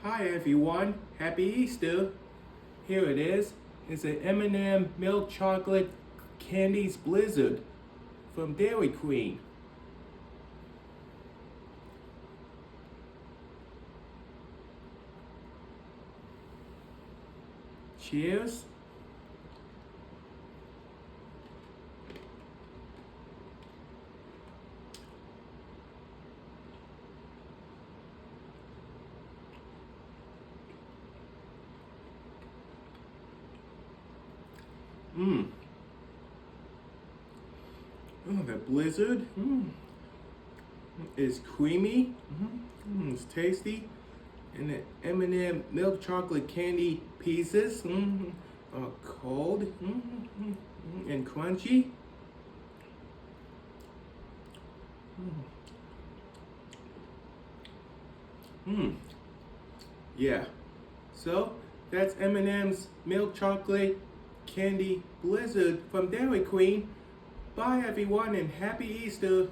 Hi everyone, happy Easter. Here it is. It's an M&M milk chocolate candies blizzard from Dairy Queen. Cheers. Mmm. Oh, the blizzard is creamy. It's tasty. And the M&M milk chocolate candy pieces are cold and crunchy. Yeah. So that's M&M's milk chocolate candy blizzard from Dairy Queen. Bye everyone and happy Easter.